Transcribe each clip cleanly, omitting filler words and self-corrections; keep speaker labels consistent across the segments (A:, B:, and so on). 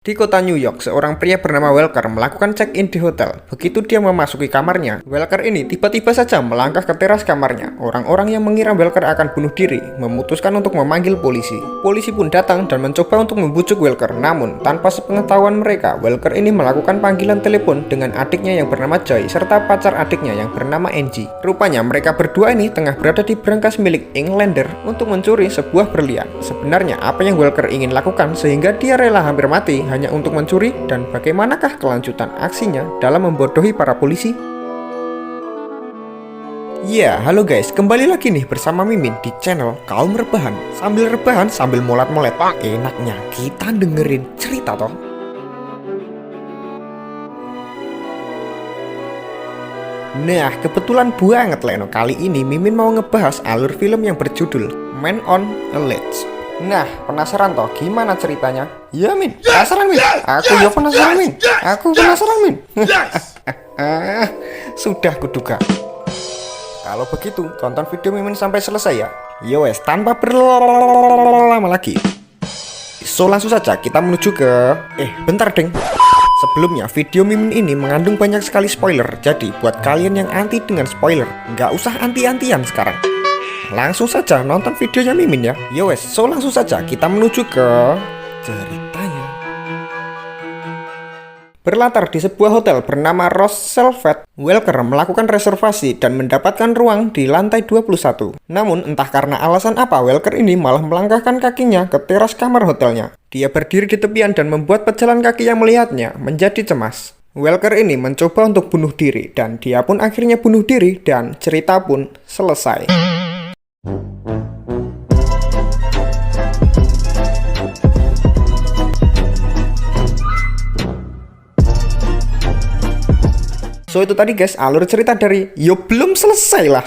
A: Di kota New York, seorang pria bernama Walker melakukan check-in di hotel. Begitu dia memasuki kamarnya, Walker ini tiba-tiba saja melangkah ke teras kamarnya. Orang-orang yang mengira Walker akan bunuh diri memutuskan untuk memanggil polisi. Polisi pun datang dan mencoba untuk membujuk Walker. Namun, tanpa sepengetahuan mereka, Walker ini melakukan panggilan telepon dengan adiknya yang bernama Joy serta pacar adiknya yang bernama Angie. Rupanya mereka berdua ini tengah berada di brankas milik Englander untuk mencuri sebuah berlian. Sebenarnya apa yang Walker ingin lakukan sehingga dia rela hampir mati hanya untuk mencuri, dan bagaimanakah kelanjutan aksinya dalam membodohi para polisi? Ya, halo guys, kembali lagi nih bersama Mimin di channel Kaum Rebahan. Sambil rebahan, sambil molat-molet, enaknya kita dengerin cerita toh. Nah, kebetulan banget Leno, kali ini Mimin mau ngebahas alur film yang berjudul Man on a Ledge. Nah, penasaran toh gimana ceritanya? Ya Min, penasaran Min. Aku ya penasaran Min. Aku penasaran Min. Sudah kuduga. Kalau begitu, tonton video Mimin sampai selesai ya. Yowes, tanpa berlama lagi. So langsung saja kita menuju ke... bentar deng. Sebelumnya, video Mimin ini mengandung banyak sekali spoiler. Jadi, buat kalian yang anti dengan spoiler, nggak usah anti-antian sekarang. Langsung saja nonton videonya Mimin ya. Yowes, so langsung saja kita menuju ke ceritanya. Berlatar di sebuah hotel bernama Roosevelt, Walker melakukan reservasi dan mendapatkan ruang di lantai 21. Namun entah karena alasan apa, Walker ini malah melangkahkan kakinya ke teras kamar hotelnya. Dia berdiri di tepian dan membuat pejalan kaki yang melihatnya menjadi cemas. Walker ini mencoba untuk bunuh diri dan dia pun akhirnya bunuh diri dan cerita pun selesai. So itu tadi guys alur cerita dari belum selesai lah.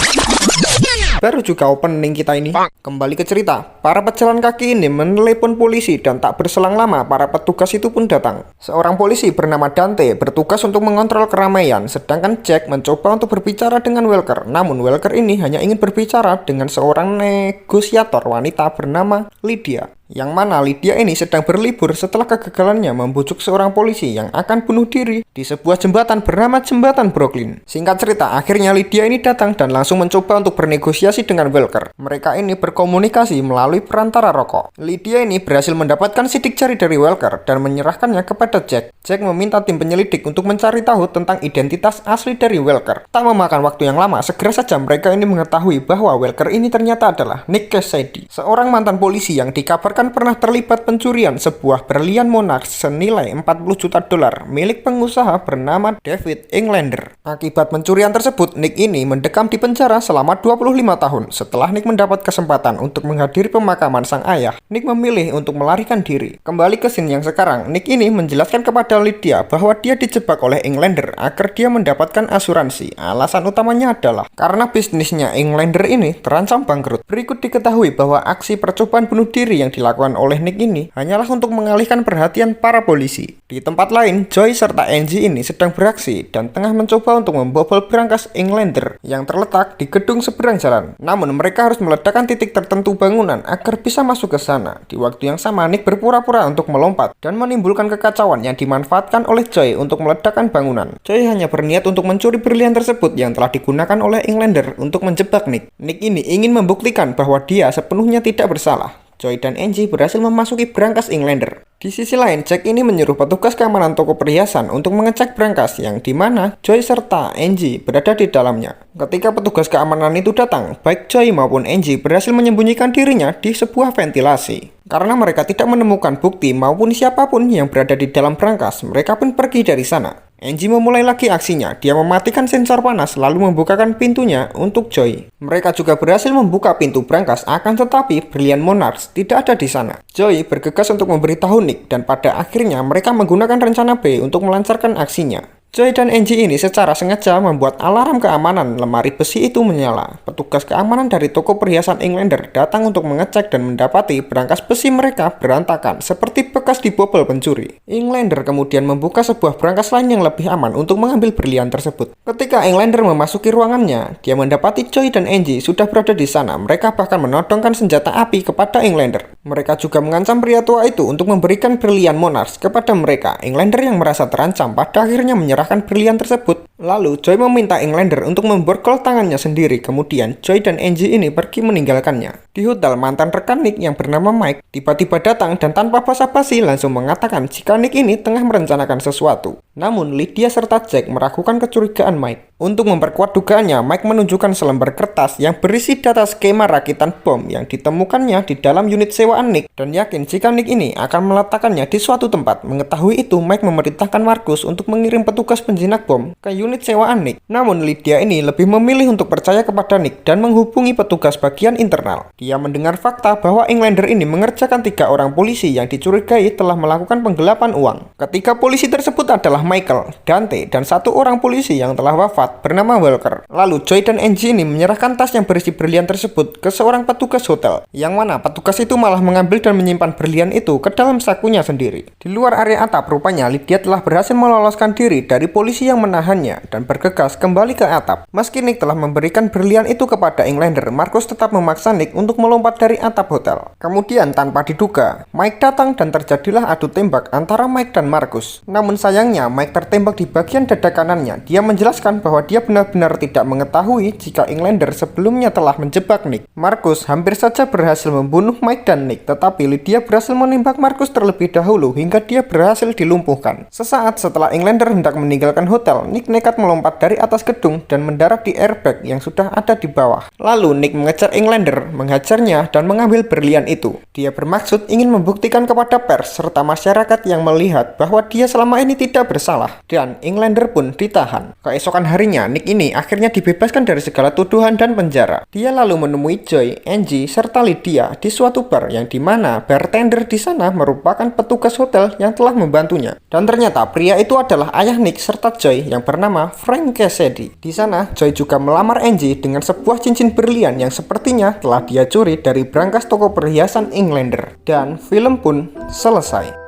A: Baru juga opening kita ini. Kembali ke cerita. Para pejalan kaki ini menelepon polisi dan tak berselang lama para petugas itu pun datang. Seorang polisi bernama Dante bertugas untuk mengontrol keramaian, sedangkan Jack mencoba untuk berbicara dengan Walker. Namun Walker ini hanya ingin berbicara dengan seorang negosiator wanita bernama Lydia. Yang mana Lydia ini sedang berlibur setelah kegagalannya membujuk seorang polisi yang akan bunuh diri di sebuah jembatan bernama Jembatan Brooklyn. Singkat cerita, akhirnya Lydia ini datang dan langsung mencoba untuk bernegosiasi dengan Walker. Mereka ini berkomunikasi melalui perantara rokok. Lydia ini berhasil mendapatkan sidik jari dari Walker dan menyerahkannya kepada Jack. Jack meminta tim penyelidik untuk mencari tahu tentang identitas asli dari Walker. Tak memakan waktu yang lama, segera saja mereka ini mengetahui bahwa Walker ini ternyata adalah Nick Cassidy, seorang mantan polisi yang dikabarkan pernah terlibat pencurian sebuah berlian monarch senilai 40 juta dolar milik pengusaha bernama David Englander. Akibat pencurian tersebut, Nick ini mendekam di penjara selama 25 tahun. Setelah Nick mendapat kesempatan untuk menghadiri pemakaman sang ayah, Nick memilih untuk melarikan diri. Kembali ke scene yang sekarang, Nick ini menjelaskan kepada Lydia bahwa dia dijebak oleh Englander agar dia mendapatkan asuransi. Alasan utamanya adalah karena bisnisnya Englander ini terancam bangkrut. Berikut diketahui bahwa aksi percobaan bunuh diri yang dilakukan oleh Nick ini hanyalah untuk mengalihkan perhatian para polisi. Di tempat lain, Joy serta Angie ini sedang beraksi dan tengah mencoba untuk membobol brankas Englander yang terletak di gedung seberang jalan. Namun mereka harus meledakkan titik tertentu bangunan agar bisa masuk ke sana. Di waktu yang sama, Nick berpura-pura untuk melompat dan menimbulkan kekacauan yang dimanfaatkan oleh Joy untuk meledakkan bangunan. Joy hanya berniat untuk mencuri berlian tersebut yang telah digunakan oleh Englander untuk menjebak Nick. Nick ini ingin membuktikan bahwa dia sepenuhnya tidak bersalah. Joy dan Angie berhasil memasuki brankas Englander. Di sisi lain, Jack ini menyuruh petugas keamanan toko perhiasan untuk mengecek brankas yang dimana Joy serta Angie berada di dalamnya. Ketika petugas keamanan itu datang, baik Joy maupun Angie berhasil menyembunyikan dirinya di sebuah ventilasi. Karena mereka tidak menemukan bukti maupun siapapun yang berada di dalam brankas, mereka pun pergi dari sana. Angie memulai lagi aksinya. Dia mematikan sensor panas lalu membukakan pintunya untuk Joy. Mereka juga berhasil membuka pintu brankas, akan tetapi berlian monarch tidak ada di sana. Joy bergegas untuk memberitahu Nick dan pada akhirnya mereka menggunakan rencana B untuk melancarkan aksinya. Joy dan Angie ini secara sengaja membuat alarm keamanan lemari besi itu menyala. Petugas keamanan dari toko perhiasan Englander datang untuk mengecek dan mendapati berangkas besi mereka berantakan seperti bekas dibobol pencuri. Englander kemudian membuka sebuah berangkas lain yang lebih aman untuk mengambil berlian tersebut. Ketika Englander memasuki ruangannya, dia mendapati Joy dan Angie sudah berada di sana. Mereka bahkan menodongkan senjata api kepada Englander. Mereka juga mengancam pria tua itu untuk memberikan berlian Monarch kepada mereka. Englander yang merasa terancam pada akhirnya menyerahkan berlian tersebut. Lalu Joy meminta Englander untuk memborgol tangannya sendiri. Kemudian Joy dan Angie ini pergi meninggalkannya. Di hotel, mantan rekan Nick yang bernama Mike tiba-tiba datang dan tanpa basa-basi langsung mengatakan jika Nick ini tengah merencanakan sesuatu. Namun Lydia serta Jack meragukan kecurigaan Mike. Untuk memperkuat dugaannya, Mike menunjukkan selembar kertas yang berisi data skema rakitan bom yang ditemukannya di dalam unit sewaan Nick dan yakin jika Nick ini akan meletakkannya di suatu tempat. Mengetahui itu, Mike memerintahkan Marcus untuk mengirim petugas penjinak bom ke unit sewaan Nick. Namun Lydia ini lebih memilih untuk percaya kepada Nick dan menghubungi petugas bagian internal. Dia mendengar fakta bahwa Englander ini mengerjakan 3 orang polisi yang dicurigai telah melakukan penggelapan uang. Ketiga polisi tersebut adalah Michael, Dante, dan 1 orang polisi yang telah wafat bernama Walker. Lalu Joy dan Angie ini menyerahkan tas yang berisi berlian tersebut ke seorang petugas hotel, yang mana petugas itu malah mengambil dan menyimpan berlian itu ke dalam sakunya sendiri. Di luar area atap, rupanya Lydia telah berhasil meloloskan diri dari polisi yang menahannya dan bergegas kembali ke atap. Meski Nick telah memberikan berlian itu kepada Englander, Marcus tetap memaksa Nick untuk melompat dari atap hotel. Kemudian tanpa diduga, Mike datang dan terjadilah adu tembak antara Mike dan Marcus. Namun sayangnya Mike tertembak di bagian dada kanannya. Dia menjelaskan bahwa dia benar-benar tidak mengetahui jika Englander sebelumnya telah menjebak Nick. Marcus hampir saja berhasil membunuh Mike dan Nick, tetapi Lydia berhasil menembak Marcus terlebih dahulu hingga dia berhasil dilumpuhkan. Sesaat setelah Englander hendak meninggalkan hotel, Nick nekat melompat dari atas gedung dan mendarat di airbag yang sudah ada di bawah. Lalu Nick mengejar Englander, menghajarnya dan mengambil berlian itu. Dia bermaksud ingin membuktikan kepada pers serta masyarakat yang melihat bahwa dia selama ini tidak bersalah, dan Englander pun ditahan. Keesokan harinya, Nick ini akhirnya dibebaskan dari segala tuduhan dan penjara. Dia lalu menemui Joy, Angie, serta Lydia di suatu bar yang dimana bartender di sana merupakan petugas hotel yang telah membantunya. Dan ternyata pria itu adalah ayah Nick serta Joy yang bernama Frank Cassidy. Di sana, Joy juga melamar Angie dengan sebuah cincin berlian yang sepertinya telah dia curi dari brankas toko perhiasan Englander. Dan film pun selesai.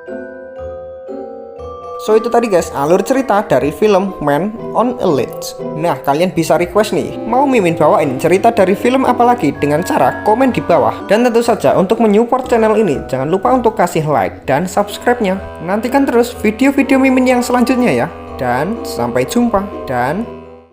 A: So itu tadi guys, alur cerita dari film Man on a Leash. Nah, kalian bisa request nih, mau Mimin bawain cerita dari film apa lagi dengan cara komen di bawah. Dan tentu saja untuk menyupport channel ini, jangan lupa untuk kasih like dan subscribe-nya. Nantikan terus video-video Mimin yang selanjutnya ya. Dan sampai jumpa dan